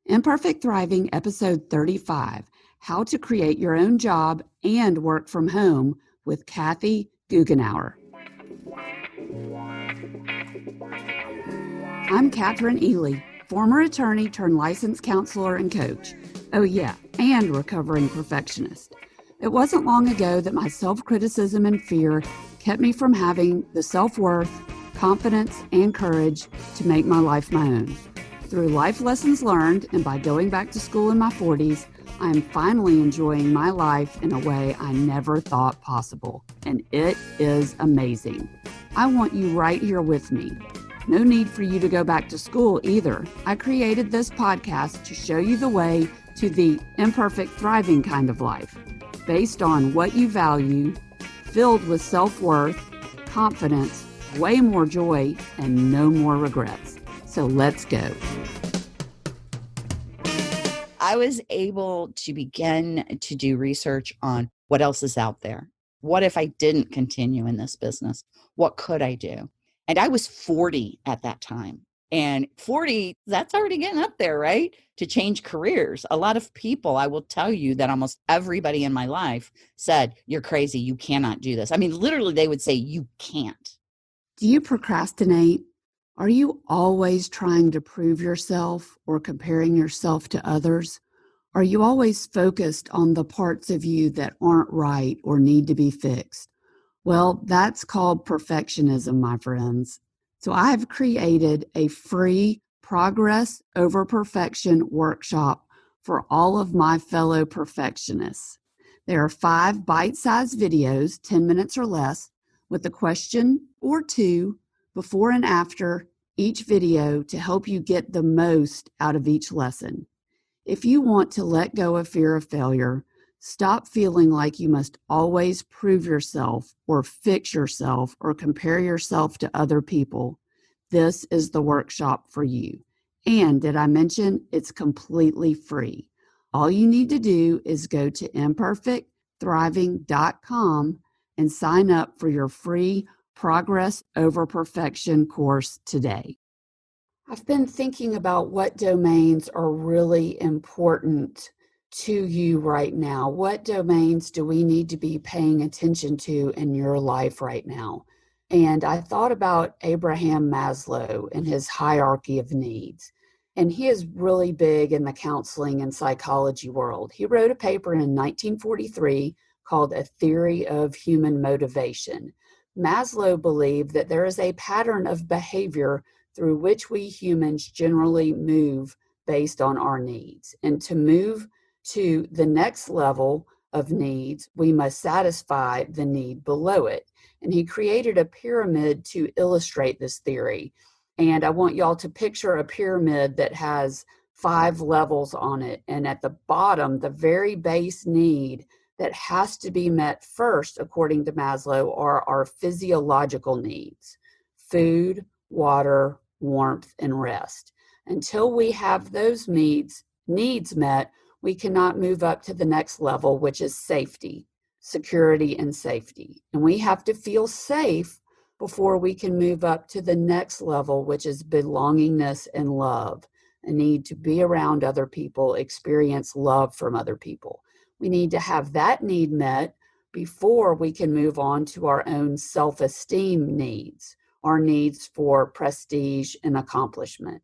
Imperfect Thriving, Episode 35, How to Create Your Own Job and Work from Home with Kathy Goughenour. I'm Kathryn Ely, former attorney turned licensed counselor and coach. Oh yeah, and recovering perfectionist. It wasn't long ago that my self-criticism and fear kept me from having the self-worth, confidence, and courage to make my life my own. Through life lessons learned and by going back to school in my 40s, I am finally enjoying my life in a way I never thought possible, and it is amazing. I want you right here with me. No need for you to go back to school either. I created this podcast to show you the way to the imperfect thriving kind of life, based on what you value, filled with self-worth, confidence, way more joy, and no more regrets. So let's go. I was able to begin to do research on what else is out there. What if I didn't continue in this business? What could I do? And I was 40 at that time. And 40, that's already getting up there, right? To change careers. A lot of people, I will tell you that almost everybody in my life said, "You're crazy. You cannot do this." I mean, literally, they would say, "You can't." Do you procrastinate? Are you always trying to prove yourself or comparing yourself to others? Are you always focused on the parts of you that aren't right or need to be fixed? Well, that's called perfectionism, my friends. So I have created a free progress over perfection workshop for all of my fellow perfectionists. There are 5 bite-sized videos, 10 minutes or less, with a question or 2 before and after each video to help you get the most out of each lesson. If you want to let go of fear of failure, stop feeling like you must always prove yourself or fix yourself or compare yourself to other people, this is the workshop for you. And did I mention it's completely free? All you need to do is go to imperfectthriving.com and sign up for your free Progress Over Perfection course today. I've been thinking about what domains are really important to you right now. What domains do we need to be paying attention to in your life right now? And I thought about Abraham Maslow and his hierarchy of needs. And he is really big in the counseling and psychology world. He wrote a paper in 1943 called A Theory of Human Motivation. Maslow believed that there is a pattern of behavior through which we humans generally move based on our needs. And to move to the next level of needs, we must satisfy the need below it. And he created a pyramid to illustrate this theory. And I want y'all to picture a pyramid that has 5 levels on it. And at the bottom, the very base need that has to be met first, according to Maslow, are our physiological needs: food, water, warmth, and rest. Until we have those needs met, we cannot move up to the next level, which is safety, security, and safety. And we have to feel safe before we can move up to the next level, which is belongingness and love, a need to be around other people, experience love from other people. We need to have that need met before we can move on to our own self-esteem needs, our needs for prestige and accomplishment.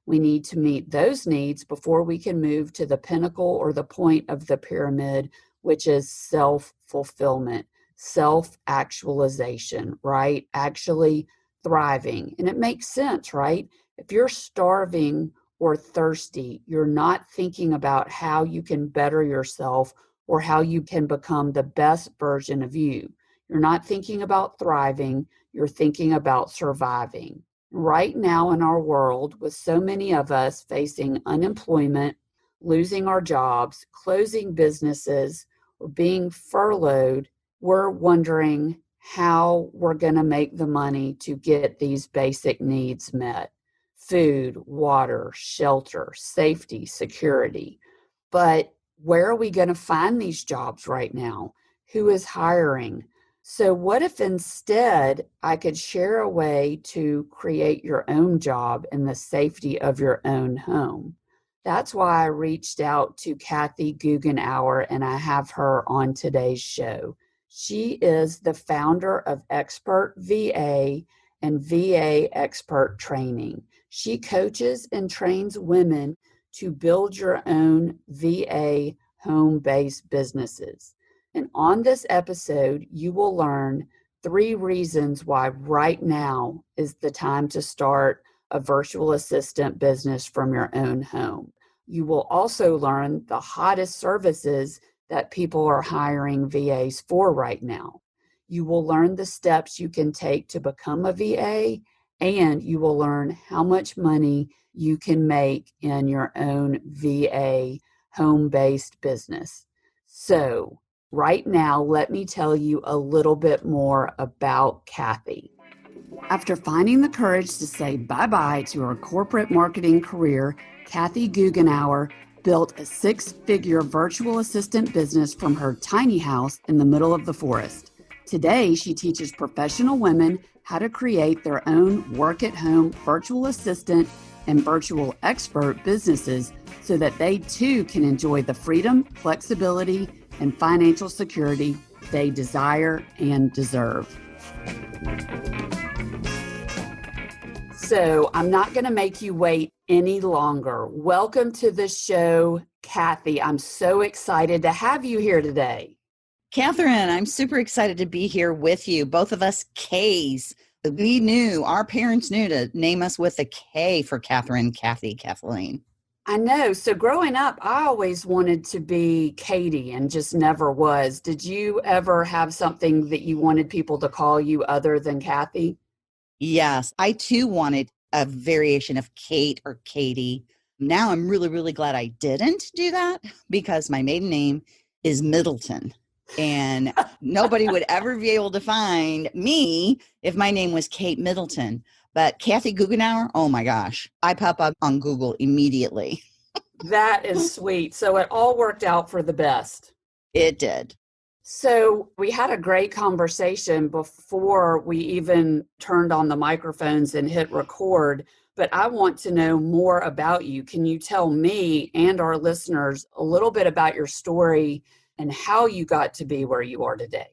We need to meet those needs before we can move to the pinnacle or the point of the pyramid, which is self-fulfillment, self-actualization, right? Actually thriving. And it makes sense, right? If you're starving or thirsty, you're not thinking about how you can better yourself or how you can become the best version of you. You're not thinking about thriving, you're thinking about surviving. Right now in our world, with so many of us facing unemployment, losing our jobs, closing businesses, or being furloughed, we're wondering how we're going to make the money to get these basic needs met: food, water, shelter, safety, security. But where are we going to find these jobs right now? Who is hiring? So what if instead I could share a way to create your own job in the safety of your own home? That's why I reached out to Kathy Goughenour and I have her on today's show. She is the founder of Expert VA and VA Expert Training. She coaches and trains women to build your own VA home-based businesses. And on this episode, you will learn 3 reasons why right now is the time to start a virtual assistant business from your own home. You will also learn the hottest services that people are hiring VAs for right now. You will learn the steps you can take to become a VA, and you will learn how much money you can make in your own VA home-based business. So, right now, let me tell you a little bit more about Kathy. After finding the courage to say bye-bye to her corporate marketing career, Kathy Goughenour built a 6-figure virtual assistant business from her tiny house in the middle of the forest. Today, she teaches professional women how to create their own work-at-home virtual assistant and virtual expert businesses so that they too can enjoy the freedom, flexibility, and financial security they desire and deserve. So I'm not going to make you wait any longer. Welcome to the show, Kathy. I'm so excited to have you here today. Kathryn, I'm super excited to be here with you. Both of us Ks. Our parents knew to name us with a K for Kathryn, Kathy, Kathleen. I know. So growing up, I always wanted to be Katie and just never was. Did you ever have something that you wanted people to call you other than Kathy? Yes, I too wanted a variation of Kate or Katie. Now I'm really, really glad I didn't do that because my maiden name is Middleton. And nobody would ever be able to find me if my name was Kate Middleton. But Kathy Goughenour, oh my gosh, I pop up on Google immediately. That is sweet. So it all worked out for the best. It did. So we had a great conversation before we even turned on the microphones and hit record, but I want to know more about you. Can you tell me and our listeners a little bit about your story and how you got to be where you are today?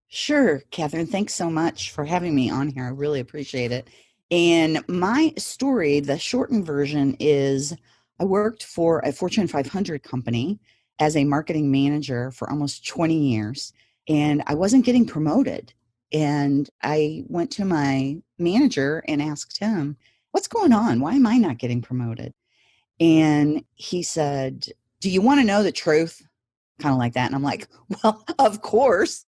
Sure, Kathryn. Thanks so much for having me on here. I really appreciate it. And my story, the shortened version is I worked for a Fortune 500 company as a marketing manager for almost 20 years, and I wasn't getting promoted. And I went to my manager and asked him, what's going on? Why am I not getting promoted? And he said, do you want to know the truth? Kind of like that. And I'm like, well, of course.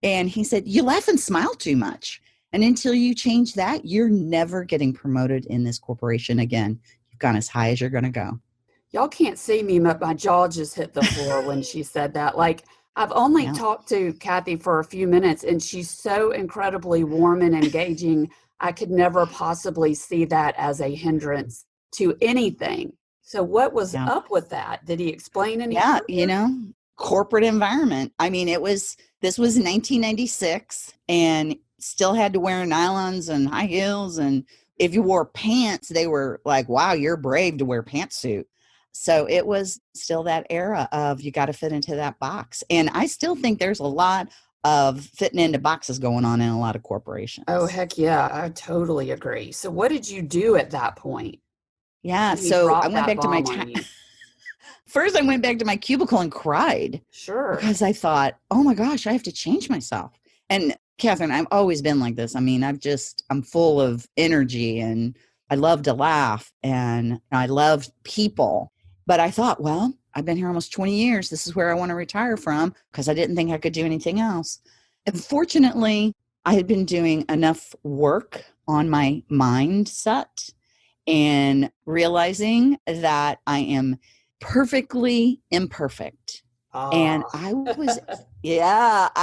And he said, you laugh and smile too much. And until you change that, you're never getting promoted in this corporation again. You've gone as high as you're going to go. Y'all can't see me, but my jaw just hit the floor when she said that. Like, I've only talked to Kathy for a few minutes, and she's so incredibly warm and engaging. I could never possibly see that as a hindrance to anything. So what was up with that? Did he explain anything? Yeah, corporate environment. I mean, this was 1996 and still had to wear nylons and high heels. And if you wore pants, they were like, wow, you're brave to wear pantsuit. So it was still that era of you got to fit into that box. And I still think there's a lot of fitting into boxes going on in a lot of corporations. Oh, heck yeah. I totally agree. So what did you do at that point? Yeah. So I went back to my First, I went back to my cubicle and cried. Sure. Because I thought, oh my gosh, I have to change myself. And Kathryn, I've always been like this. I mean, I'm full of energy and I love to laugh and I love people. But I thought, well, I've been here almost 20 years. This is where I want to retire from because I didn't think I could do anything else. And fortunately, I had been doing enough work on my mindset and realizing that I am perfectly imperfect. And I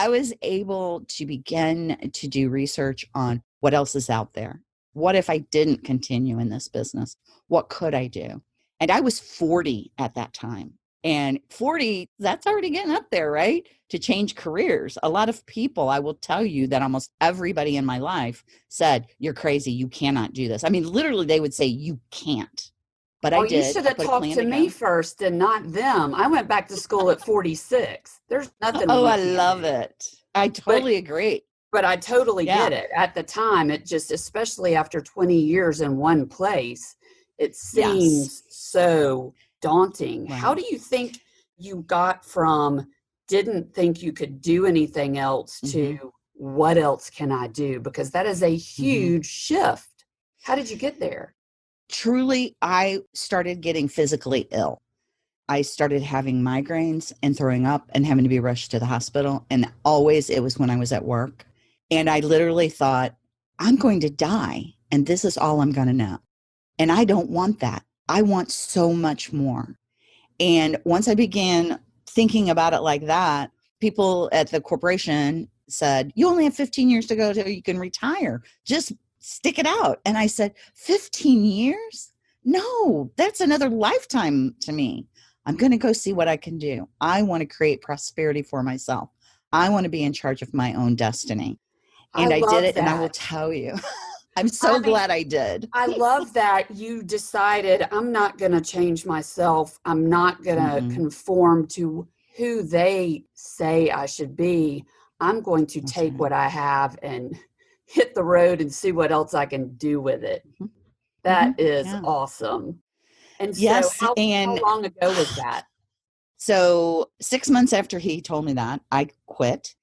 was able to begin to do research on what else is out there. What if I didn't continue in this business? What could I do? And I was 40 at that time. And 40, that's already getting up there, right? To change careers. A lot of people, I will tell you that almost everybody in my life said, you're crazy. You cannot do this. I mean, literally, they would say, you can't. but I Oh, you did. should I have put a talked plan to me together. first and not them. I went back to school at 46. There's nothing Oh, we I can't love do. it. I But totally agree. but I totally Yeah. get it. At the time, it just, especially after 20 years in one place, it Yes. seems so daunting. How Right. do you think you got from didn't think you could do anything else to Hmm. what else can I do? Because that is a Hmm. huge shift. How did you get there? Truly, I started getting physically ill. I started having migraines and throwing up and having to be rushed to the hospital. And always it was when I was at work. And I literally thought, I'm going to die. And this is all I'm going to know. And I don't want that. I want so much more. And once I began thinking about it like that, people at the corporation said, you only have 15 years to go till you can retire. Just stick it out. And I said, 15 years? No, that's another lifetime to me. I'm going to go see what I can do. I want to create prosperity for myself. I want to be in charge of my own destiny. I And I did love it. And I will that. tell you, I'm I so mean, glad I did. I love that you decided I'm not going to change myself. I'm not going to Mm-mm, conform to who they say I should be. I'm going to that's take right. what I have and hit the road and see what else I can do with it. Hmm. Hmm. That is Yeah. awesome. And so Yes. how And long ago was that? so 6 months after he told me that, I quit.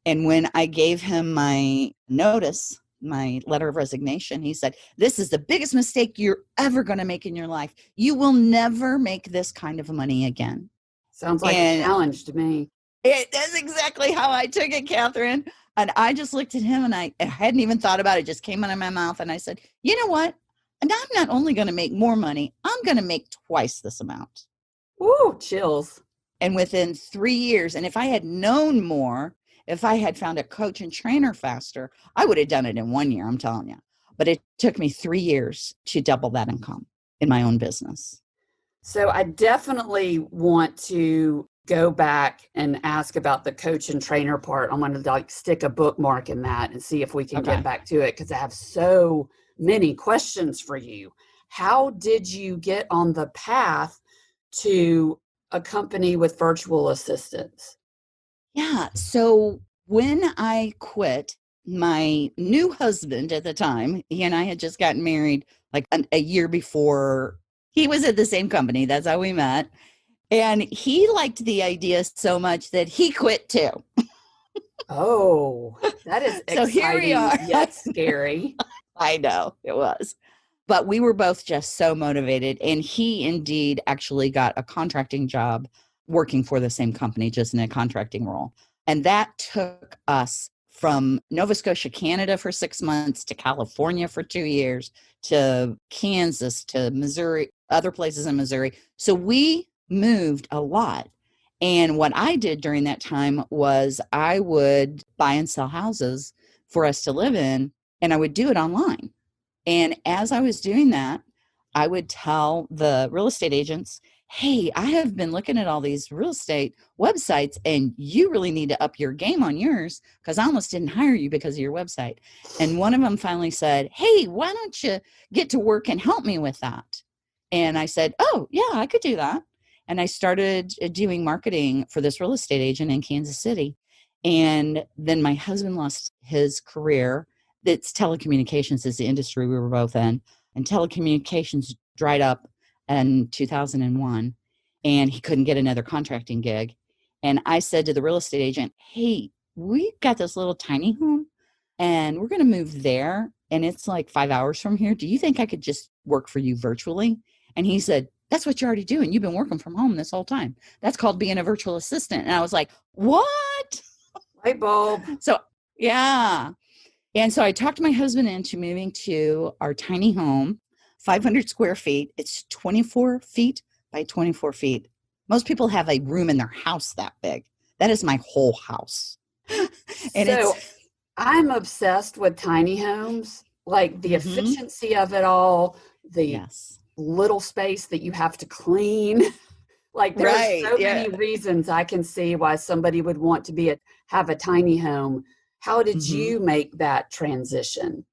And when I gave him my notice, my letter of resignation, he said, this is the biggest mistake you're ever going to make in your life. You will never make this kind of money again. Sounds like a And challenge to me. that's exactly how I took it, Kathryn. And I just looked at him and I hadn't even thought about it. It just came out of my mouth. And I said, you know what? And I'm not only going to make more money, I'm going to make twice this amount. Woo, chills. And within 3 years, and if I had known more, if I had found a coach and trainer faster, I would have done it in 1 year, I'm telling you. But it took me 3 years to double that income in my own business. So I definitely want to go back and ask about the coach and trainer part. I'm going to like stick a bookmark in that and see if we can get Okay. back to it because I have so many questions for you. How did you get on the path to a company with virtual assistants? Yeah. So when I quit, my new husband at the time, he and I had just gotten married like a year before. He was at the same company. That's how we met. And he liked the idea so much that he quit too. Oh, that is So here we exciting are. yet scary. I know it was. But we were both just so motivated. And he indeed actually got a contracting job working for the same company, just in a contracting role. And that took us from Nova Scotia, Canada for 6 months to California for 2 years to Kansas to Missouri, other places in Missouri. So we moved a lot. And what I did during that time was I would buy and sell houses for us to live in, and I would do it online. And as I was doing that, I would tell the real estate agents, hey, I have been looking at all these real estate websites, and you really need to up your game on yours because I almost didn't hire you because of your website. And one of them finally said, hey, why don't you get to work and help me with that? And I said, oh, yeah, I could do that. And I started doing marketing for this real estate agent in Kansas City. And then my husband lost his career. It's telecommunications is the industry we were both in, and telecommunications dried up in 2001, and he couldn't get another contracting gig. And I said to the real estate agent, hey, we got this little tiny home and we're going to move there, and it's like 5 hours from here. Do you think I could just work for you virtually? And he said, that's what you're already doing. You've been working from home this whole time. That's called being a virtual assistant. And I was like, what? Light bulb. So yeah. And so I talked my husband into moving to our tiny home, 500 square feet. It's 24 feet by 24 feet. Most people have a room in their house that big. That is my whole house. And So it's, I'm obsessed with tiny homes, like the mhm, efficiency of it all, the yes, little space that you have to clean. Like there are right. so Yeah. many reasons I can see why somebody would want to have a tiny home. How did Hmm. you make that transition?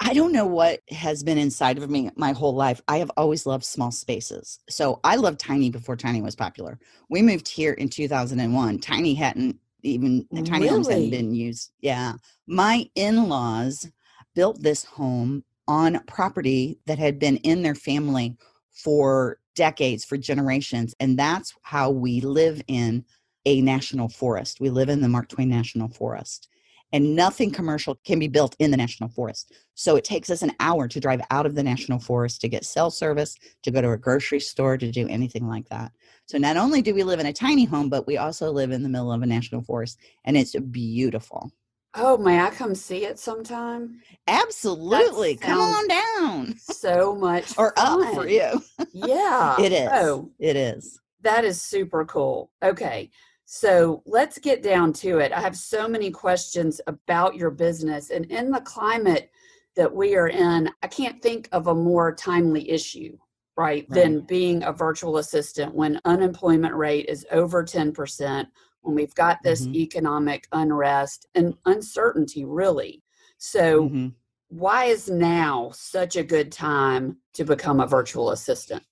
I don't know what has been inside of me my whole life. I have always loved small spaces. So I loved Tiny before Tiny was popular. We moved here in 2001. Tiny homes hadn't Really? been used. Yeah. My in-laws built this home on property that had been in their family for decades, for generations. And that's how we live in a national forest. We live in the Mark Twain National Forest. And nothing commercial can be built in the national forest. So it takes us an hour to drive out of the national forest to get cell service, to go to a grocery store, to do anything like that. So not only do we live in a tiny home, but we also live in the middle of a national forest, and it's beautiful. Oh, may I come see it sometime? That Absolutely. Come sounds on down so much or up for fun. you. Yeah. It is. Oh, It is. that is super cool. Okay. So let's get down to it. I have so many questions about your business. And in the climate that we are in, I can't think of a more timely issue, right, Right. than being a virtual assistant when unemployment rate is over 10%, when we've got this Mm-hmm. economic unrest and uncertainty, really. So, Mm-hmm. why is now such a good time to become a virtual assistant?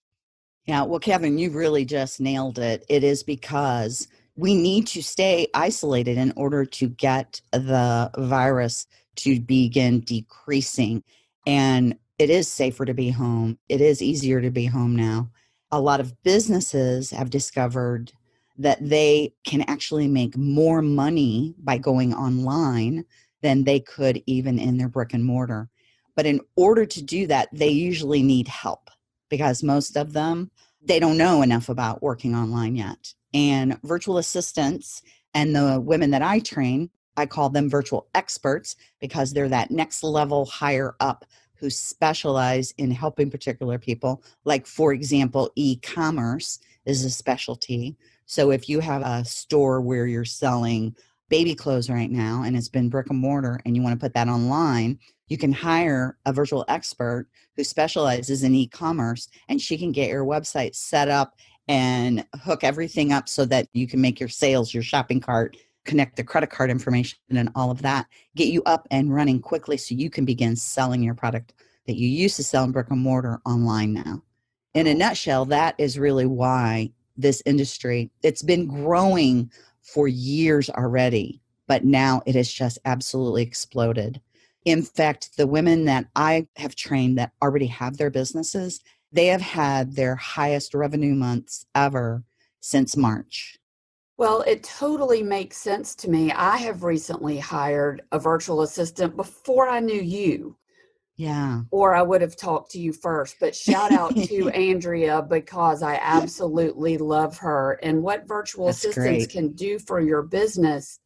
Yeah, well, Kevin, you really just nailed it. It is because we need to stay isolated in order to get the virus to begin decreasing. And it is safer to be home. It is easier to be home now. A lot of businesses have discovered that they can actually make more money by going online than they could even in their brick and mortar. But in order to do that, they usually need help because most of them they don't know enough about working online yet. And virtual assistants and the women that I train, I call them virtual experts because they're that next level higher up who specialize in helping particular people. Like, for example, e-commerce is a specialty. So if you have a store where you're selling baby clothes right now and it's been brick and mortar and you want to put that online, you can hire a virtual expert who specializes in e-commerce, and she can get your website set up and hook everything up so that you can make your sales, your shopping cart, connect the credit card information and all of that, get you up and running quickly so you can begin selling your product that you used to sell in brick and mortar online now. In a Oh, nutshell, that is really why this industry, it's been growing for years already, but now it has just absolutely exploded. In fact, the women that I have trained that already have their businesses, they have had their highest revenue months ever since March. well, it totally makes sense to me. I have recently hired a virtual assistant before I knew you, Yeah. or I would have talked to you first. But shout out to Andrea because I absolutely love her. And what virtual That's assistants great. can do for your business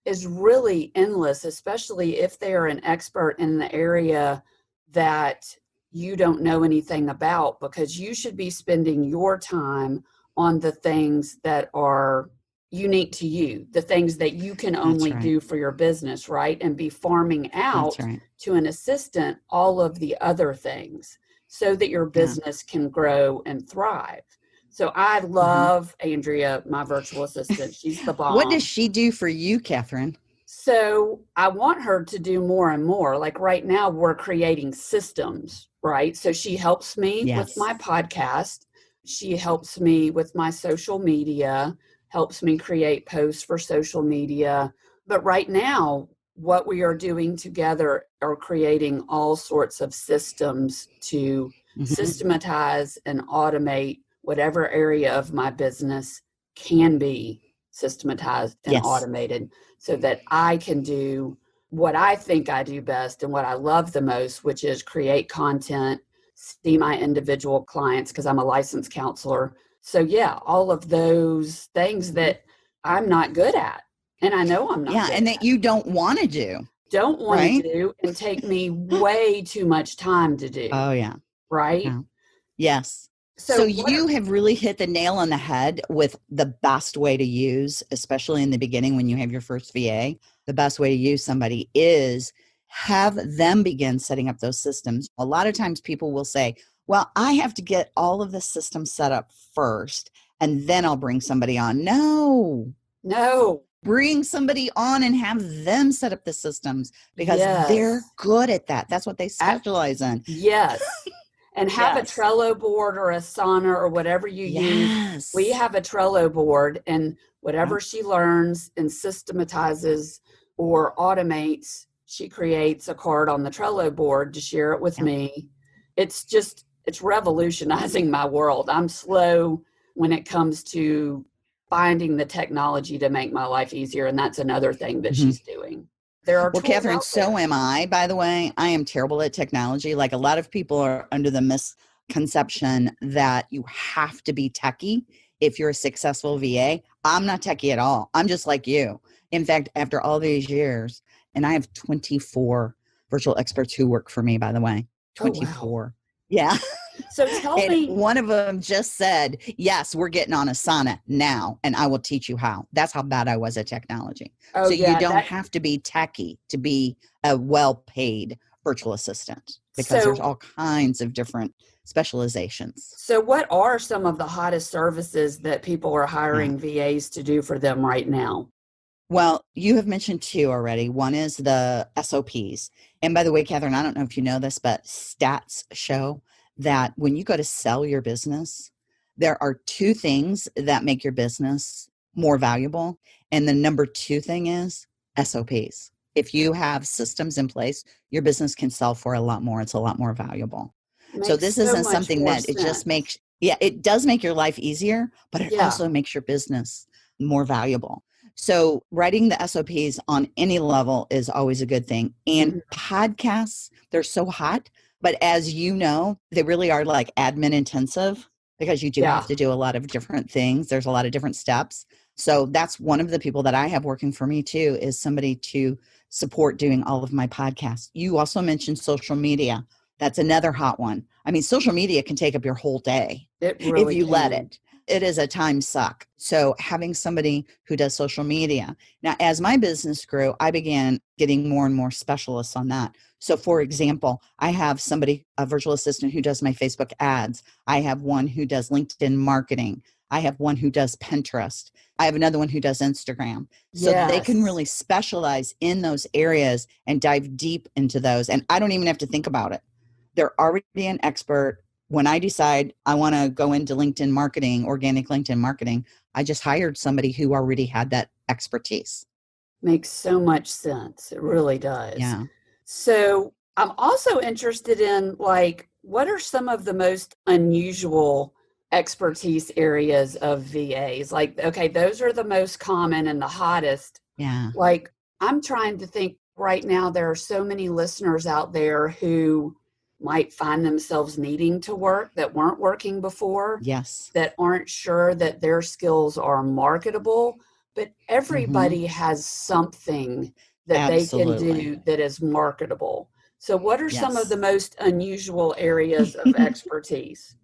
is really endless, especially if they are an expert in the area that you don't know anything about, because you should be spending your time on the things that are unique to you, the things that you can That's only right. do for your business, right? And be farming That's out right. to an assistant all of the other things so that your Yeah. business can grow and thrive. So I Hmm. love Andrea, my virtual assistant. She's the What does bomb. she do for you, Kathryn? So I want her to do more and more. Like right now, we're creating systems, right? So she helps me with Yes. my podcast. She helps me with my social media, helps me create posts for social media. But right now, what we are doing together are creating all sorts of systems to Hmm. systematize and automate whatever area of my business can be systematized and Yes. automated so that I can do what I think I do best and what I love the most, which is create content, see my individual clients because I'm a licensed counselor. So, yeah, all of those things Hmm. that I'm not good at. And I know I'm not Yeah. good And that at, you don't want to do, don't want to right? do, and take me way too much time to do. Oh, yeah. Right. Yeah. Yes. So So, what you have really hit the nail on the head with the best way to use, especially in the beginning when you have your first VA, the best way to use somebody is have them begin setting up those systems. A lot of times people will say, well, I have to get all of the systems set up first and then I'll bring somebody on. No, no, bring somebody on and have them set up the systems because they're Yes. good at that. That's what they specialize in. Yes. And have a Yes. Trello board or Asana or whatever you use. We Yes. have a Trello board, and Yep. whatever she learns and systematizes or automates, she creates a card on the Trello board to share it with Yep. me. It's revolutionizing my world. I'm slow when it comes to finding the technology to make my life easier, and that's another thing that Mhm. she's doing. There are Well, tools Kathryn, out so there. am I, by the way. I am terrible at technology. Like a lot of people are under the misconception that you have to be techie if you're a successful VA. I'm not techie at all. I'm just like you. In fact, after all these years, and I have 24 virtual experts who work for me, by the way, Oh, wow. 24. Yeah. So tell And me, one of them just said, yes, we're getting on Asana now, and I will teach you how. That's how bad I was at technology. oh So you yeah, don't that have to be techie to be a well-paid virtual assistant because there's so all kinds of different specializations. so what are some of the hottest services that people are Yeah. hiring VAs to do for them right now? Well, you have mentioned two already. One is the SOPs. And by the way, Kathryn, I don't know if you know this, but stats show that when you go to sell your business, there are two things that make your business more valuable. And the number two thing is SOPs. If you have systems in place, your business can sell for a lot more. It's a lot more valuable. So Makes this so isn't much something more that it just sense. makes, yeah, it does make your life easier, but it Yeah. also makes your business more valuable. So writing the SOPs on any level is always a good thing. And Mhm. podcasts, they're so hot, but as you know, they really are like admin intensive because you do have Yeah. to do a lot of different things. There's a lot of different steps. So that's one of the people that I have working for me too, is somebody to support doing all of my podcasts. You also mentioned social media. That's another hot one. I mean, social media can take up your whole day It if really you let can. it. It is a time suck. So having somebody who does social media. Now, as my business grew, I began getting more and more specialists on that. So for example, I have somebody, a virtual assistant who does my Facebook ads. I have one who does LinkedIn marketing. I have one who does Pinterest. I have another one who does Instagram. So they can Yes. really specialize in those areas and dive deep into those. And I don't even have to think about it. They're already an expert. When I decide I want to go into LinkedIn marketing, organic LinkedIn marketing, I just hired somebody who already had that expertise. Makes so much sense. It really does. Yeah. So I'm also interested in, like, what are some of the most unusual expertise areas of VAs? Like, okay, those are the most common and the hottest. Yeah. Like, I'm trying to think right now, there are so many listeners out there who might find themselves needing to work that weren't working before, Yes. that aren't sure that their skills are marketable, but Hmm. everybody has something that they can Absolutely. do that is marketable. So, what are some of the Yes. most unusual areas of expertise?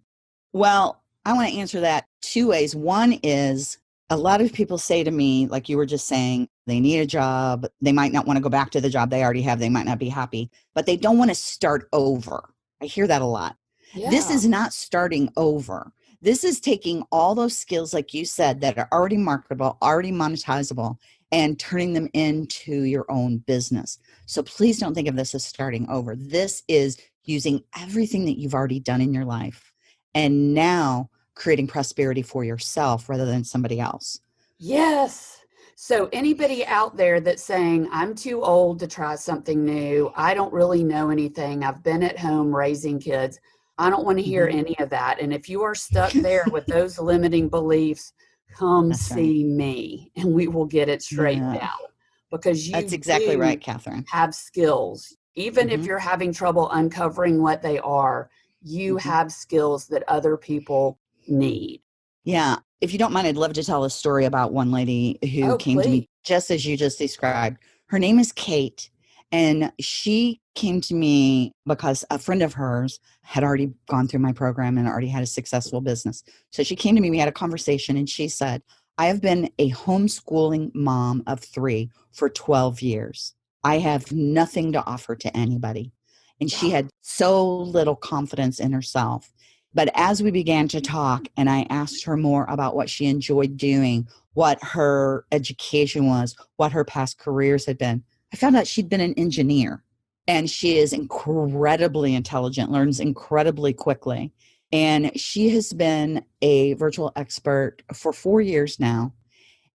Well, I want to answer that two ways. One is a lot of people say to me, like you were just saying, they need a job. They might not want to go back to the job they already have. They might not be happy, but they don't want to start over. I hear that a lot. This Yeah. is not starting over. This is taking all those skills, like you said, that are already marketable, already monetizable, and turning them into your own business. So please don't think of this as starting over. This is using everything that you've already done in your life and now creating prosperity for yourself rather than somebody else. Yes. So, anybody out there that's saying, I'm too old to try something new, I don't really know anything, I've been at home raising kids, I don't want to hear Hmm. any of that. And if you are stuck there with those limiting beliefs, come That's right. see me and we will get it straightened Yeah, out, because that's you exactly right, do Kathryn. have skills. Even if Hmm. you're having trouble uncovering what they are, you Hmm. have skills that other people need. Yeah. If you don't mind, I'd love to tell a story about one lady who Oh, came to please. me just as you just described. Her name is Kate, and she came to me because a friend of hers had already gone through my program and already had a successful business. So she came to me, we had a conversation, and she said, I have been a homeschooling mom of three for 12 years. I have nothing to offer to anybody. And she had so little confidence in herself. But as we began to talk and I asked her more about what she enjoyed doing, what her education was, what her past careers had been, I found out she'd been an engineer. And she is incredibly intelligent, learns incredibly quickly. And she has been a virtual expert for 4 years now.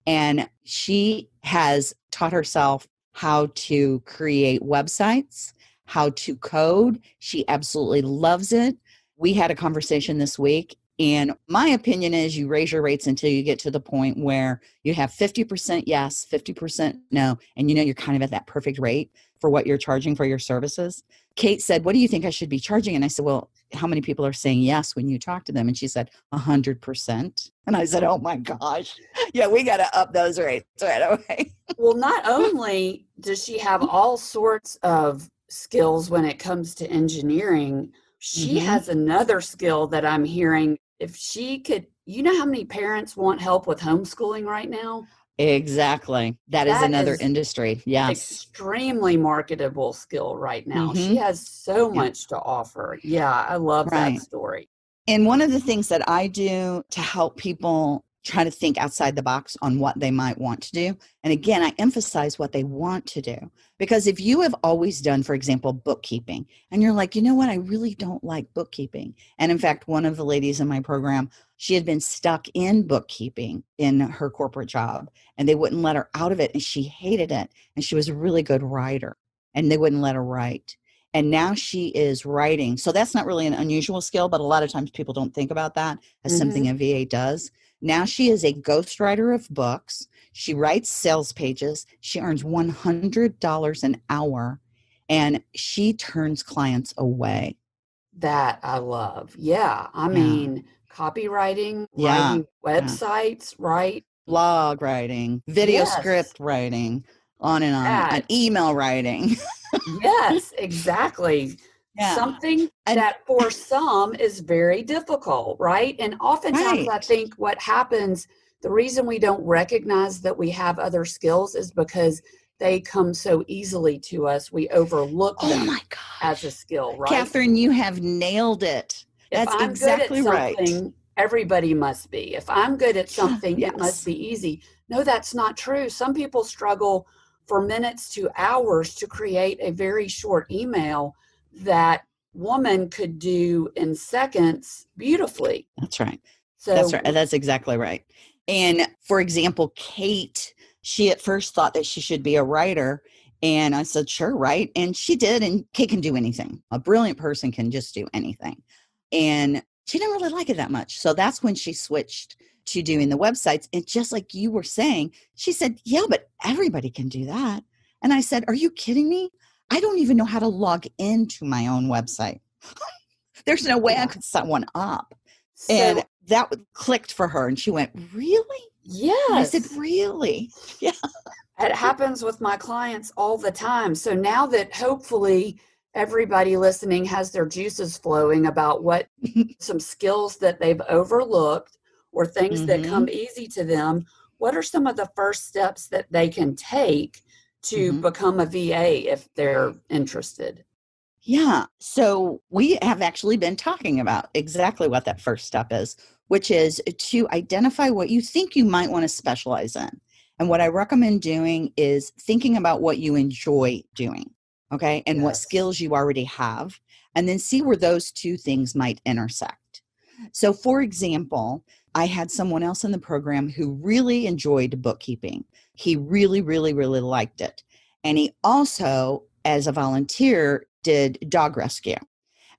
And she has taught herself how to create websites, how to code. She absolutely loves it. We had a conversation this week, and my opinion is you raise your rates until you get to the point where you have 50% yes, 50% no, and you know you're kind of at that perfect rate for what you're charging for your services. Kate said, "What do you think I should be charging?" And I said, "Well, how many people are saying yes when you talk to them?" And she said, 100%. And I said, "Oh my gosh. Yeah, we got to up those rates right away." Well, not only does she have all sorts of skills when it comes to engineering, she Mm-hmm. has another skill that I'm hearing. If she could, you know how many parents want help with homeschooling right now? Exactly. That is That another is industry. Yes. extremely marketable skill right now. She Mm-hmm. has so Yeah. much to offer. Yeah, I love that Right. story. And one of the things that I do to help people try to think outside the box on what they might want to do. And again, I emphasize what they want to do. Because if you have always done, for example, bookkeeping, and you're like, you know what, I really don't like bookkeeping. And in fact, one of the ladies in my program, she had been stuck in bookkeeping in her corporate job, and they wouldn't let her out of it. And she hated it. And she was a really good writer, and they wouldn't let her write. And now she is writing. So that's not really an unusual skill, but a lot of times people don't think about that as something Hmm. a VA does. Now she is a ghostwriter of books. She writes sales pages. She earns $100 an hour, and she turns clients away. That I love. Yeah, I Yeah. mean, copywriting, Yeah. writing Yeah. websites, right? Blog writing, video Yes, script writing, on and on, and that. email writing. Yes, exactly. Yeah. Something And that for some is very difficult, right? And oftentimes I right. think what happens, the reason we don't recognize that we have other skills is because they come so easily to us. We overlook Oh them my as a gosh. skill, right? Kathryn, you have nailed it. If That's I'm good at exactly right. something, everybody must be. If I'm good at something, it must Yes, be easy. No, that's not true. Some people struggle for minutes to hours to create a very short email that woman could do in seconds beautifully. that's right. That's right. So, That's exactly right. And for example, Kate, she at first thought that she should be a writer. And I said, sure, right. And she did. And Kate can do anything. A brilliant person can just do anything. And she didn't really like it that much. So that's when she switched to doing the websites. And just like you were saying, she said, yeah, but everybody can do that. And I said, are you kidding me? I don't even know how to log into my own website. There's no way I yeah. could set one up. And So, that clicked for her. And she went, really? And I said, yes, really? Yeah. it happens with my clients all the time. So now that hopefully everybody listening has their juices flowing about what some skills that they've overlooked or things that Mm-hmm. come easy to them, what are some of the first steps that they can take to Mm-hmm. become a VA if they're interested? Yeah. So we have actually been talking about exactly what that first step is, which is to identify what you think you might want to specialize in. And what I recommend doing is thinking about what you enjoy doing, okay, and what Yes. skills you already have, and then see where those two things might intersect. So, for example, I had someone else in the program who really enjoyed bookkeeping. He really, really, really liked it. And he also, as a volunteer, did dog rescue.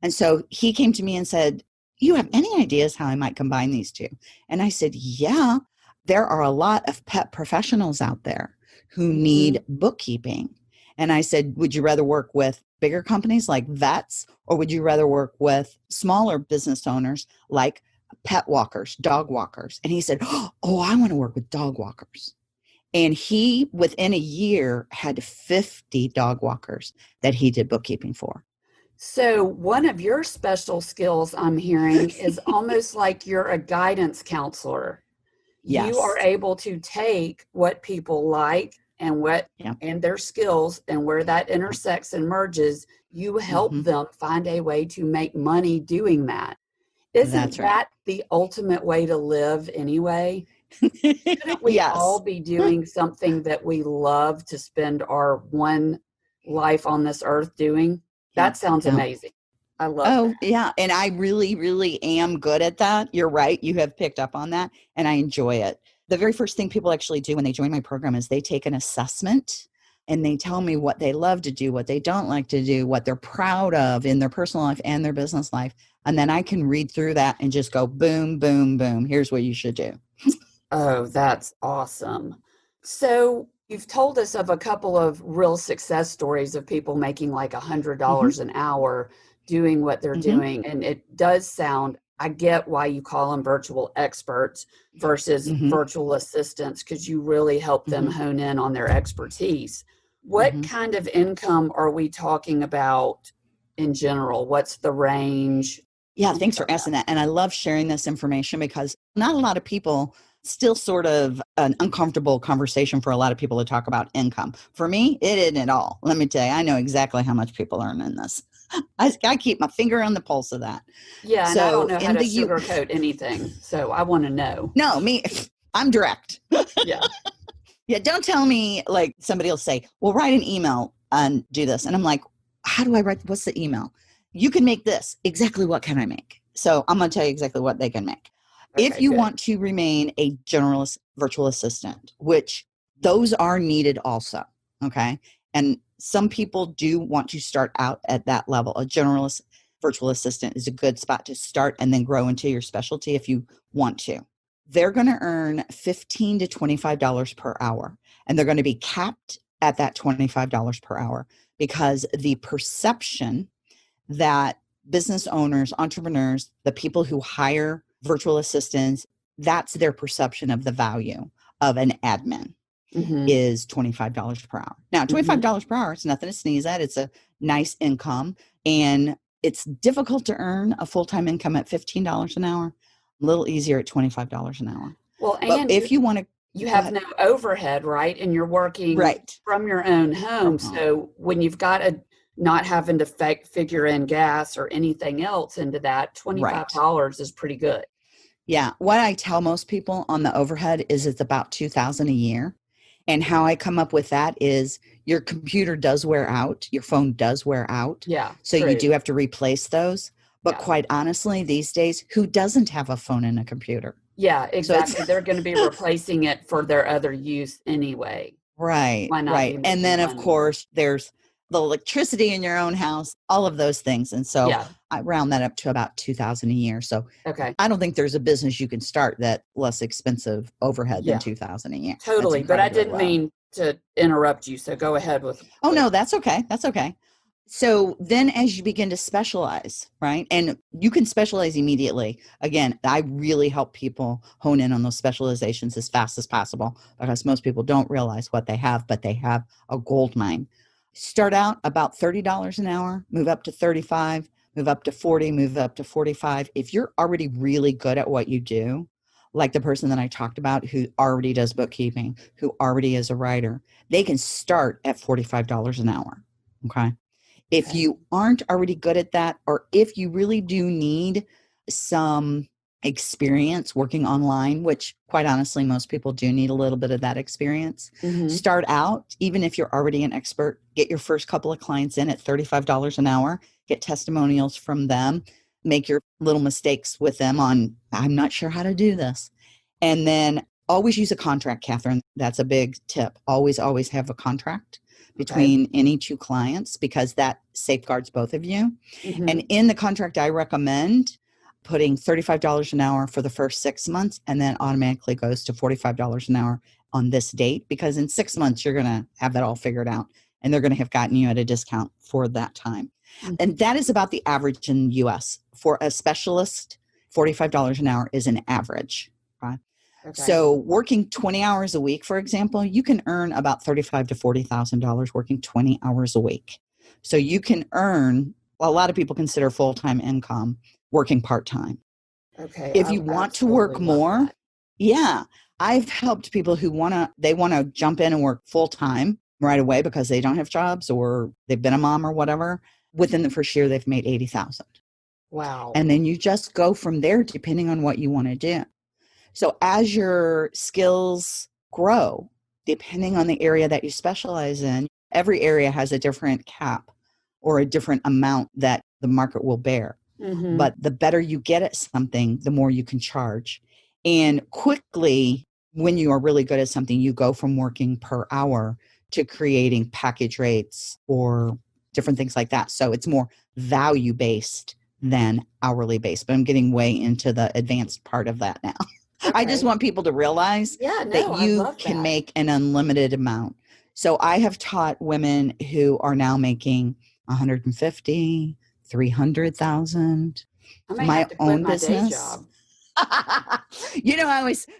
And so he came to me and said, you have any ideas how I might combine these two? And I said, yeah, there are a lot of pet professionals out there who Hmm. need bookkeeping. And I said, would you rather work with bigger companies like vets, or would you rather work with smaller business owners like pet walkers, dog walkers? And he said, oh, I want to work with dog walkers. And he, within a year, had 50 dog walkers that he did bookkeeping for. So, one of your special skills I'm hearing is almost like you're a guidance counselor. You are Yes. able to take what people like and what Yeah. and their skills and where that intersects and merges, you help Mm-hmm. them find a way to make money doing that. Isn't That's right. that the ultimate way to live anyway? Shouldn't we all Yes. be doing something that we love to spend our one life on this earth doing? Yeah. That sounds Yeah. amazing. I love that. Oh, yeah. And I really, really am good at that. You're right. You have picked up on that, and I enjoy it. The very first thing people actually do when they join my program is they take an assessment and they tell me what they love to do, what they don't like to do, what they're proud of in their personal life and their business life. And then I can read through that and just go boom, boom, boom. Here's what you should do. Oh, that's awesome. So you've told us of a couple of real success stories of people making like Hmm. $100 an hour doing what they're Hmm. doing. And it does sound, I get why you call them virtual experts versus Hmm. virtual assistants, because you really help them Hmm. hone in on their expertise. What Hmm. kind of income are we talking about in general? What's the range? Yeah, Tell me thanks for about that. asking that. And I love sharing this information because not a lot of people, still sort of an uncomfortable conversation for a lot of people to talk about income. For me, it isn't at all. Let me tell you, I know exactly how much people earn in this. I keep my finger on the pulse of that. Yeah, and I don't So know how in to the U, sugarcoat anything, so I want to know. no, me, I'm direct. Yeah. Yeah, don't tell me like somebody will say, well, write an email and do this. And I'm like, how do I write? What's the email? You can make this. Exactly what can I make? So I'm going to tell you exactly what they can make. If Okay, you good. want to remain a generalist virtual assistant, which those are needed also. Okay. And some people do want to start out at that level. A generalist virtual assistant is a good spot to start and then grow into your specialty if you want to. They're going to earn $15 to $25 per hour, and they're going to be capped at that $25 per hour because the perception that business owners, entrepreneurs, the people who hire virtual assistants, that's their perception of the value of an admin Mhm. is $25 per hour. Now, Mhm. $25 per hour, it's nothing to sneeze at. It's a nice income. And it's difficult to earn a full time income at $15 an hour, a little easier at $25 an hour. Well, But and if you want to you go have ahead. no overhead, right? And you're working Right. from your own home. From home. So when you've got a not having to figure in gas or anything else into that, Right. $25 is pretty good. Yeah. What I tell most people on the overhead is it's about 2000 a year. And how I come up with that is your computer does wear out, your phone does wear out. Yeah, So you true. do have to replace those. But Yeah. quite honestly, these days, who doesn't have a phone and a computer? Yeah, So it's exactly. They're going to be replacing it for their other use anyway. right, Why not right. be And making then, of money? course, there's the electricity in your own house, all of those things. And so Yeah. I round that up to about 2000 a year. So Okay. I don't think there's a business you can start that less expensive overhead than Yeah. 2000 a year. That's Totally, but I incredibly didn't low. mean to interrupt you, so go ahead Oh, with no, that's okay. That's okay. So then as you begin to specialize, right? And you can specialize immediately. Again, I really help people hone in on those specializations as fast as possible because most people don't realize what they have, but they have a gold mine. Start out about $30 an hour, move up to 35, move up to 40, move up to 45. If you're already really good at what you do, like the person that I talked about who already does bookkeeping, who already is a writer, they can start at $45 an hour. Okay. If okay. you aren't already good at that, or if you really do need some experience working online, which quite honestly, most people do need a little bit of that experience, Mhm. start out, even if you're already an expert, get your first couple of clients in at $35 an hour, get testimonials from them, make your little mistakes with them on, I'm not sure how to do this. And then always use a contract, Kathryn. That's a big tip. Always, always have a contract Okay. between any two clients because that safeguards both of you. And Mhm. in the contract, I recommend putting $35 an hour for the first 6 months and then automatically goes to $45 an hour on this date because in 6 months, you're going to have that all figured out and they're going to have gotten you at a discount for that time. Mhm. And that is about the average in the US. For a specialist, $45 an hour is an average. Okay? Okay. So working 20 hours a week, for example, you can earn about $35 to $40,000 working 20 hours a week. So you can earn, well, a lot of people consider full-time income working part-time. Okay. If I you want to absolutely work love more, that. yeah, I've helped people who they want to jump in and work full-time right away because they don't have jobs or they've been a mom or whatever. Within the first year, they've made 80,000. Wow. And then you just go from there depending on what you want to do. So as your skills grow, depending on the area that you specialize in, every area has a different cap or a different amount that the market will bear. Mm-hmm. But the better you get at something, the more you can charge. And quickly, when you are really good at something, you go from working per hour to creating package rates or different things like that. So it's more value based than hourly based. But I'm getting way into the advanced part of that now. I just Okay. want people to realize Yeah, that no, I you love can that. make an unlimited amount. So I have taught women who are now making 150, 300,000. I may My have to quit own my day business. job.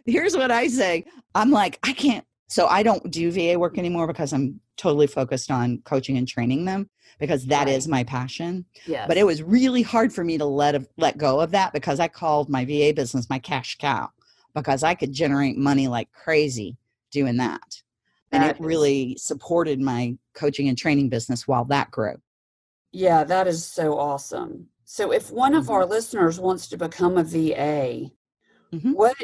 Here's what I say. I'm like, I can't. So I don't do VA work anymore because I'm totally focused on coaching and training them because that is Right. my passion. But it Yes. was really hard for me to let go of that because I called my VA business my cash cow because I could generate money like crazy doing that. And it That is, really supported my coaching and training business while that grew. yeah, that is so awesome. So if one of Hmm. our listeners wants to become a VA, Hmm. what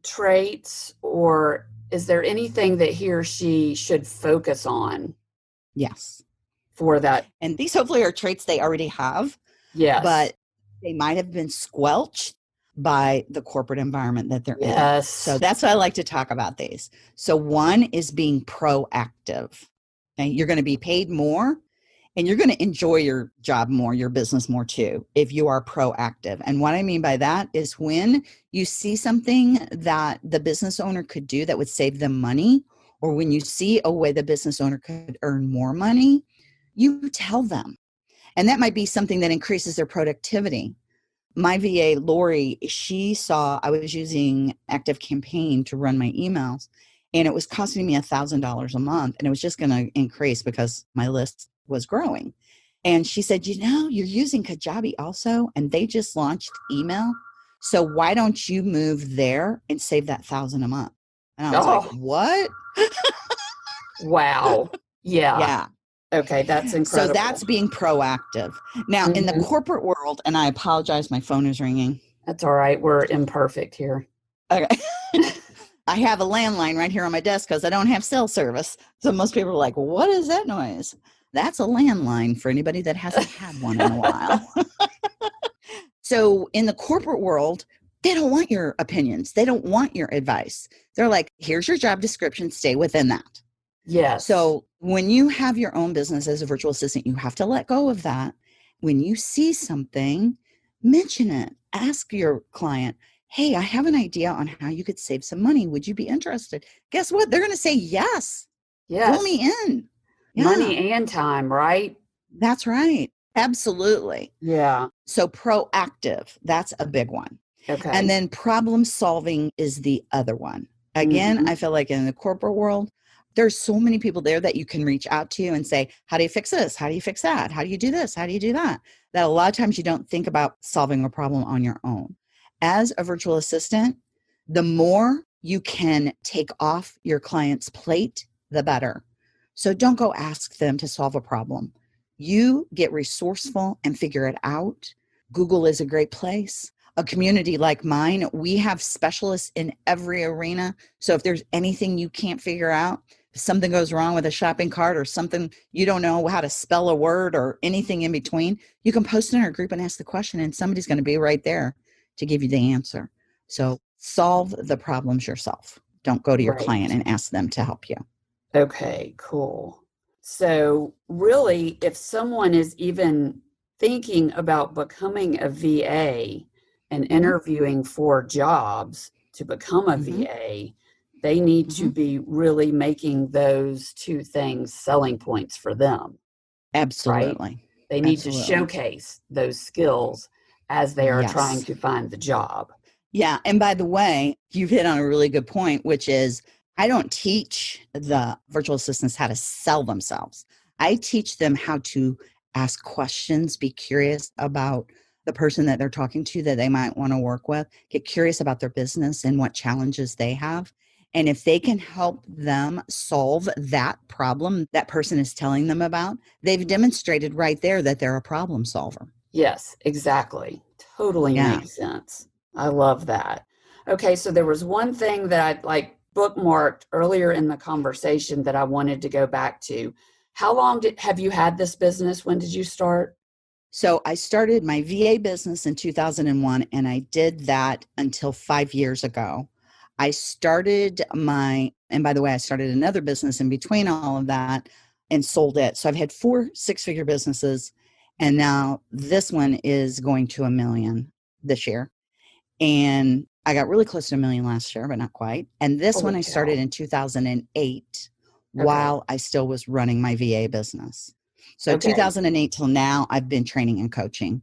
traits or is there anything that he or she should focus on Yes. for that? And these hopefully are traits they already have, Yes. but they might have been squelched by the corporate environment that they're in. So Yes. that's why I like to talk about these. So one is being proactive. Okay? You're going to be paid more and you're going to enjoy your job more, your business more too, if you are proactive. And what I mean by that is when you see something that the business owner could do that would save them money, or when you see a way the business owner could earn more money, you tell them. And that might be something that increases their productivity. My VA, Lori, she saw I was using Active Campaign to run my emails, and it was costing me $1,000 a month, and it was just going to increase because my list was growing. And she said, you're using Kajabi also, and they just launched email. So why don't you move there and save that 1,000 a month? And I was like, Oh, what? wow. Yeah. Yeah. Okay, that's So incredible. that's being proactive. Now, in the Mhm. corporate world, and I apologize, my phone is ringing. That's all right. We're imperfect here. Okay. I have a landline right here on my desk because I don't have cell service. So most people are like, what is that noise? That's a landline for anybody that hasn't had one in a while. So in the corporate world, they don't want your opinions. They don't want your advice. They're like, here's your job description, stay within that. Yes. So when you have your own business as a virtual assistant, you have to let go of that. When you see something, mention it. Ask your client, hey, I have an idea on how you could save some money. Would you be interested? Guess what? They're going to say yes. Pull Yes. me in. Yeah, Money and time, right? that's right. Absolutely. Yeah. So proactive, that's a big one. And Okay. then problem solving is the other one. Again, Hmm. I feel like in the corporate world, there's so many people there that you can reach out to and say, how do you fix this? How do you fix that? How do you do this? How do you do that? That a lot of times you don't think about solving a problem on your own. As a virtual assistant, the more you can take off your client's plate, the better. So don't go ask them to solve a problem. You get resourceful and figure it out. Google is a great place. A community like mine, we have specialists in every arena. So if there's anything you can't figure out, if something goes wrong with a shopping cart or something you don't know how to spell a word or anything in between, you can post in our group and ask the question, and somebody's going to be right there to give you the answer. So solve the problems yourself. Don't go to your client Right. and ask them to help you. Okay, cool. So, really, if someone is even thinking about becoming a VA and Hmm. interviewing for jobs to become a Hmm. VA, they need to Hmm. be really making those two things selling points for them, right? Absolutely. They need to Absolutely. showcase those skills as they are trying Yes. to find the job. Yeah. And by the way, you've hit on a really good point, which is I don't teach the virtual assistants how to sell themselves. I teach them how to ask questions, be curious about the person that they're talking to that they might want to work with, get curious about their business and what challenges they have. And if they can help them solve that problem that person is telling them about, they've demonstrated right there that they're a problem solver. Yes, exactly. totally Yeah. makes sense. I love that. Okay, so there was one thing that I like bookmarked earlier in the conversation that I wanted to go back to. How long have you had this business? When did you start? So I started my VA business in 2001, and I did that until 5 years ago. And by the way, I started another business in between all of that and sold it. So I've had 4 6-figure businesses, and now this one is going to 1 million this year. And I got really close to 1 million last year, but not quite. And this one Holy I started cow. in 2008 Okay. while I still was running my VA business. So Okay. 2008 till now, I've been training and coaching.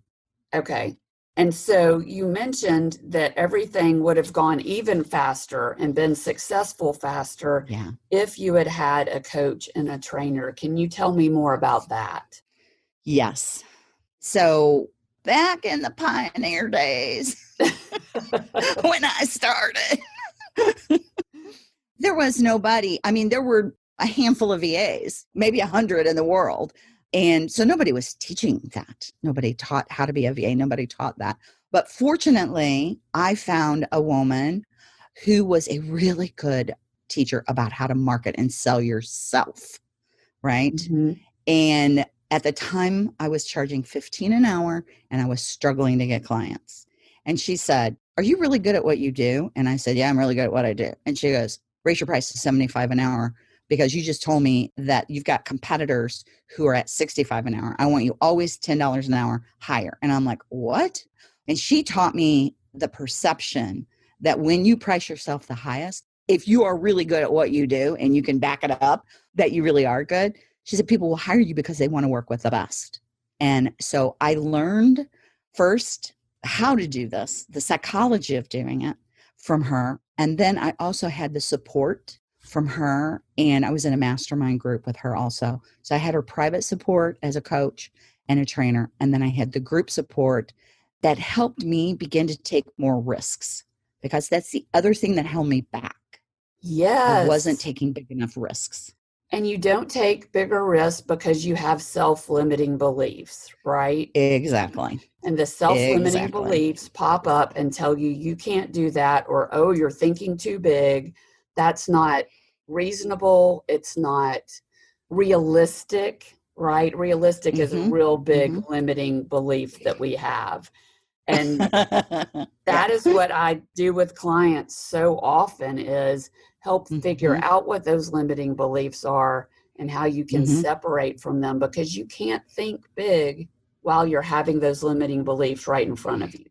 Okay. And so you mentioned that everything would have gone even faster and been successful faster Yeah. if you had had a coach and a trainer. Can you tell me more about that? Yes. So back in the pioneer days when I started, there was nobody. I mean, there were a handful of VAs, maybe 100 in the world. And so nobody was teaching that. Nobody taught how to be a VA. Nobody taught that. But fortunately, I found a woman who was a really good teacher about how to market and sell yourself, right? Mhm. And at the time, I was charging 15 an hour and I was struggling to get clients. And she said, "Are you really good at what you do?" And I said, "Yeah, I'm really good at what I do." And she goes, "Raise your price to 75 an hour because you just told me that you've got competitors who are at 65 an hour. I want you always $10 an hour higher." And I'm like, "What?" And she taught me the perception that when you price yourself the highest, if you are really good at what you do and you can back it up, that you really are good, she said, people will hire you because they want to work with the best. And so I learned first how to do this, the psychology of doing it from her. And then I also had the support from her. And I was in a mastermind group with her also. So I had her private support as a coach and a trainer. And then I had the group support that helped me begin to take more risks because that's the other thing that held me back. I wasn't Yes. taking big enough risks. And you don't take bigger risks because you have self-limiting beliefs, right? Exactly. And the self-limiting Exactly. beliefs pop up and tell you you can't do that, or, oh, you're thinking too big. That's not reasonable. It's not realistic, right? Realistic is a Mhm. real big Mhm. limiting belief that we have. And Yeah. that is what I do with clients so often is help figure Mhm. out what those limiting beliefs are and how you can Mhm. separate from them, because you can't think big while you're having those limiting beliefs right in front of you.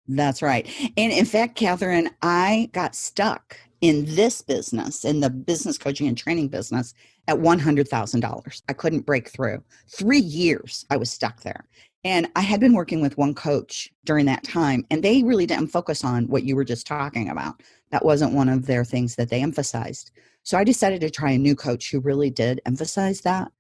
That's right. And in fact, Kathryn, I got stuck in this business, in the business coaching and training business, at $100,000. I couldn't break through. 3 years I was stuck there. And I had been working with one coach during that time, and they really didn't focus on what you were just talking about. That wasn't one of their things that they emphasized. So I decided to try a new coach who really did emphasize that,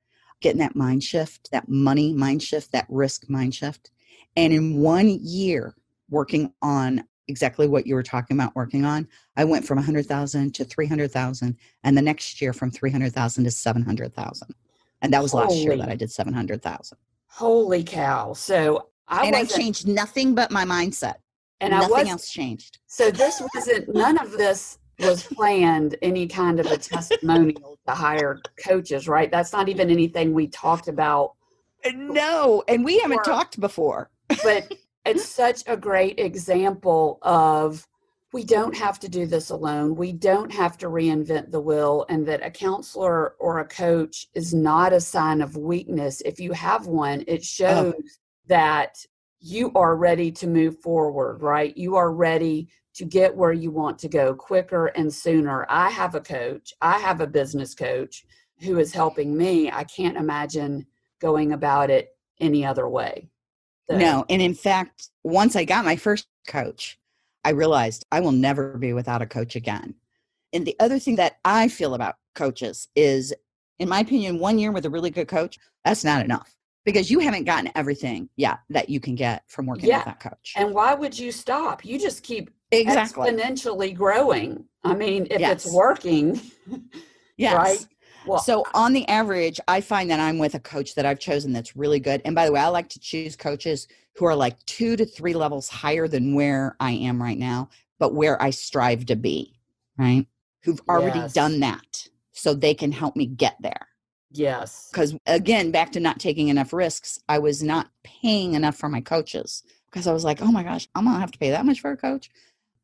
getting that mind shift, that money mind shift, that risk mind shift. And in 1 year, working on exactly what you were talking about working on, I went from 100,000 to 300,000, and the next year from 300,000 to 700,000. And that was last year that I Holy, did 700,000. holy cow. So I And I wasn't, changed nothing but my mindset. and I Nothing was, else changed. so this wasn't, none of this was planned, any kind of a testimonial to hire coaches, right? That's not even anything we talked about No, and we haven't before. talked before. But it's such a great example of we don't have to do this alone. We don't have to reinvent the wheel, and that a counselor or a coach is not a sign of weakness. If you have one, it Oh, shows that you are ready to move forward, right? You are ready to get where you want to go quicker and sooner. I have a coach, I have a business coach who is helping me. I can't imagine going about it any other way. So no. And in fact, once I got my first coach, I realized I will never be without a coach again. And the other thing that I feel about coaches is, in my opinion, 1 year with a really good coach, that's not enough because you haven't gotten everything yet that you can get from working with yeah. that coach. And why would you stop? You just keep Exactly. exponentially growing. I mean, if it's Yes. working, right? Yes. Well, So on the average, I find that I'm with a coach that I've chosen that's really good. And by the way, I like to choose coaches who are like 2 to 3 levels higher than where I am right now, but where I strive to be, right? Who've already yes. done that so they can help me get there. Yes. Because again, back to not taking enough risks, I was not paying enough for my coaches because I was like, oh my gosh, I'm going to have to pay that much for a coach.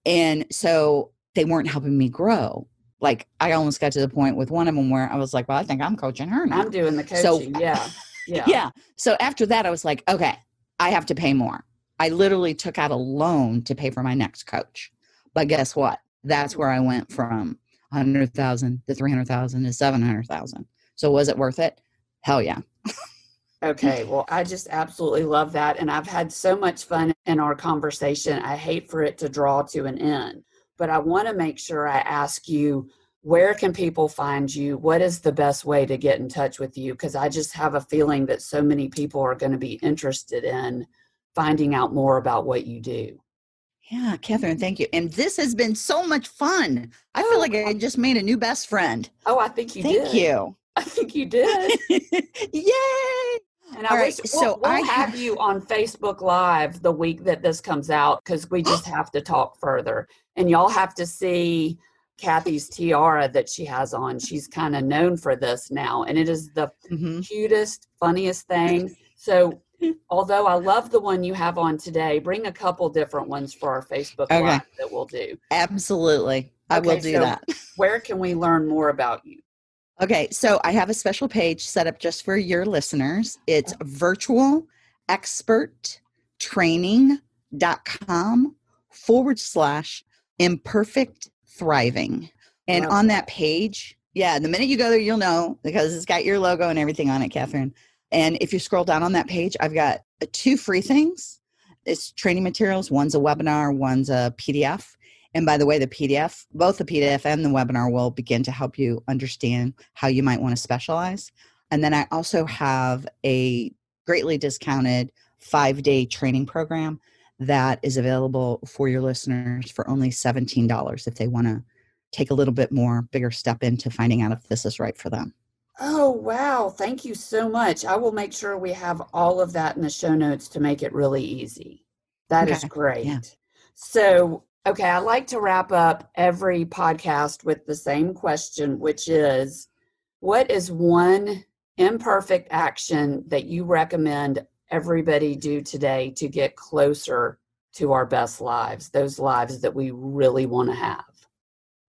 And so they weren't helping me grow. Like I almost got to the point with one of them where I was like, well, I think I'm coaching her I'm now. doing the So coaching. Yeah. Yeah. yeah. So after that, I was like, okay, I have to pay more. I literally took out a loan to pay for my next coach. But guess what? That's where I went from 100,000 to 300,000 to 700,000. So was it worth it? Hell yeah. Okay. Well, I just absolutely love that. And I've had so much fun in our conversation. I hate for it to draw to an end, but I want to make sure I ask you, where can people find you? What is the best way to get in touch with you? Because I just have a feeling that so many people are going to be interested in finding out more about what you do. Yeah, Kathryn, thank you. And this has been so much fun. I feel Oh, like I just made a new best friend. oh, I think you Thank did. you. I think you did. Yay. And I All wish right. So I we'll have have, you on Facebook Live the week that this comes out because we just have to talk further. And y'all have to see Kathy's tiara that she has on. She's kind of known for this now, and it is the Mhm. cutest, funniest thing. So, although I love the one you have on today, bring a couple different ones for our Facebook Live Okay. that we'll do. Absolutely. I will Okay, do so that. where can we learn more about you? Okay, so I have a special page set up just for your listeners. It's virtualexperttraining.com /imperfect thriving. And Love on that that. page, yeah, the minute you go there, you'll know because it's got your logo and everything on it, Kathryn. And if you scroll down on that page, I've got 2 free things. It's training materials. One's a webinar, one's a PDF. And by the way, the PDF, both the PDF and the webinar will begin to help you understand how you might want to specialize. And then I also have a greatly discounted 5-day training program that is available for your listeners for only $17 if they want to take a little bit more bigger step into finding out if this is right for them. Oh, wow. Thank you so much. I will make sure we have all of that in the show notes to make it really easy. That is Okay. Yeah. great. So, okay, I like to wrap up every podcast with the same question, which is, what is one imperfect action that you recommend everybody do today to get closer to our best lives, those lives that we really want to have?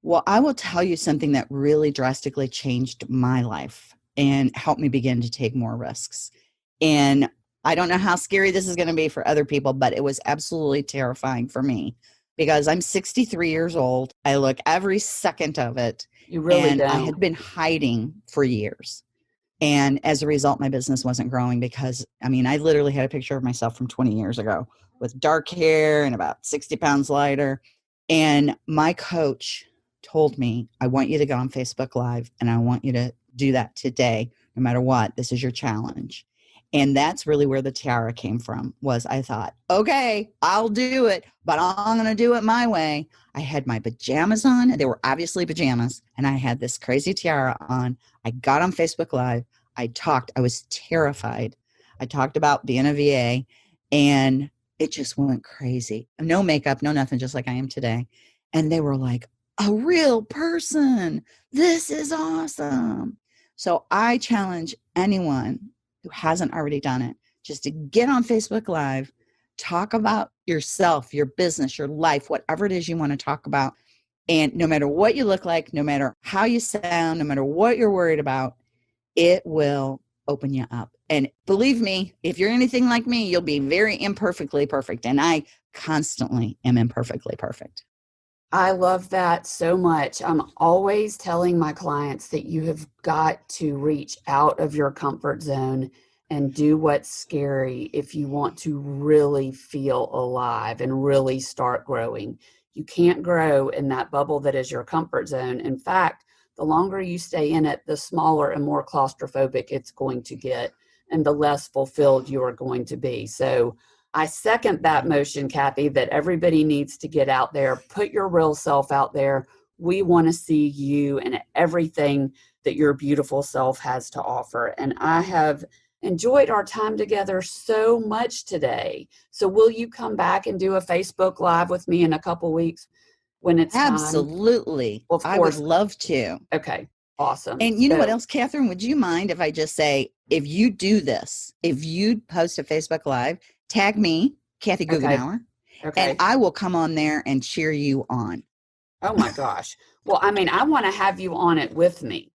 Well, I will tell you something that really drastically changed my life and helped me begin to take more risks. And I don't know how scary this is going to be for other people, but it was absolutely terrifying for me because I'm 63 years old. I look every second of it, You really and I don't. had been hiding for years. And as a result, my business wasn't growing because, I mean, I literally had a picture of myself from 20 years ago with dark hair and about 60 pounds lighter. And my coach told me, I want you to go on Facebook Live and I want you to do that today, no matter what. This is your challenge. And that's really where the tiara came from, was I thought, okay, I'll do it, but I'm going to do it my way. I had my pajamas on. They were obviously pajamas. And I had this crazy tiara on. I got on Facebook Live. I talked. I was terrified. I talked about being a VA, and it just went crazy. No makeup, no nothing, just like I am today. And they were like, a real person. This is awesome. So I challenge anyone who hasn't already done it just to get on Facebook Live, talk about yourself, your business, your life, whatever it is you want to talk about. And no matter what you look like, no matter how you sound, no matter what you're worried about, it will open you up. And believe me, if you're anything like me, you'll be very imperfectly perfect. And I constantly am imperfectly perfect. I love that so much. I'm always telling my clients that you have got to reach out of your comfort zone and do what's scary if you want to really feel alive and really start growing. You can't grow in that bubble that is your comfort zone. In fact, the longer you stay in it, the smaller and more claustrophobic it's going to get, and the less fulfilled you are going to be. So I second that motion, Kathy, that everybody needs to get out there, put your real self out there, We want to see you and everything that your beautiful self has to offer. And I have enjoyed our time together so much today. So will you come back and do a Facebook Live with me in a couple weeks when it's time? Absolutely. Well, of I would course. love to. Okay. Awesome. And you know what else, Kathryn? Would you mind if I just say, if you do this, if you post a Facebook Live, tag me, Kathy Okay. Goughenour, and Okay. I will come on there and cheer you on. Oh my gosh. Well, I mean, I want to have you on it with me.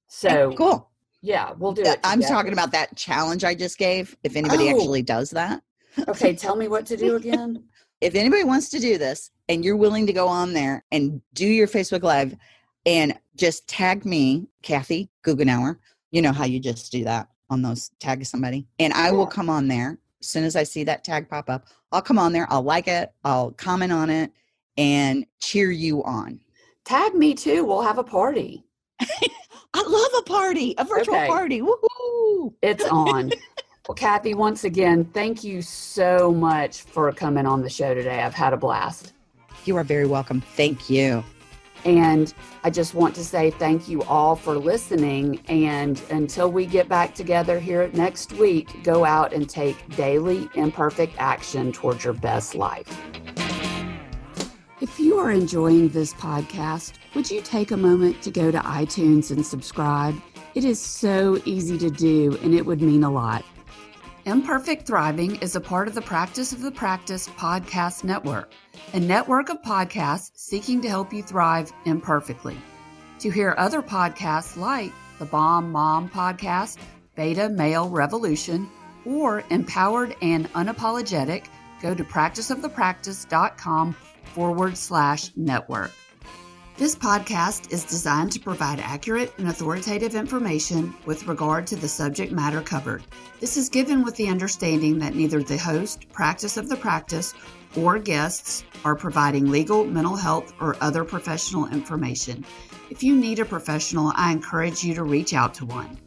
So Cool. yeah, we'll do it I'm together. talking about that challenge I just gave. If anybody actually does that. Okay. Tell me what to do again. If anybody wants to do this and you're willing to go on there and do your Facebook Live and just tag me, Kathy Goughenour, you know how you just do that on those, tag somebody, and I will come on there as soon as I see that tag pop up. I'll come on there, I'll like it, I'll comment on it, and cheer you on. Tag me too. We'll have a party. I love a party, a virtual party. Woohoo! It's on. Well, Kathy, once again, thank you so much for coming on the show today. I've had a blast. You are very welcome. Thank you. And I just want to say thank you all for listening. And until we get back together here next week, go out and take daily imperfect action towards your best life. If you are enjoying this podcast, would you take a moment to go to iTunes and subscribe? It is so easy to do, and it would mean a lot. Imperfect Thriving is a part of the Practice of the Practice podcast network, a network of podcasts seeking to help you thrive imperfectly. To hear other podcasts like the Bomb Mom Podcast, Beta Male Revolution, or Empowered and Unapologetic, go to practiceofthepractice.com/network. This podcast is designed to provide accurate and authoritative information with regard to the subject matter covered. This is given with the understanding that neither the host, Practice of the Practice, or guests are providing legal, mental health, or other professional information. If you need a professional, I encourage you to reach out to one.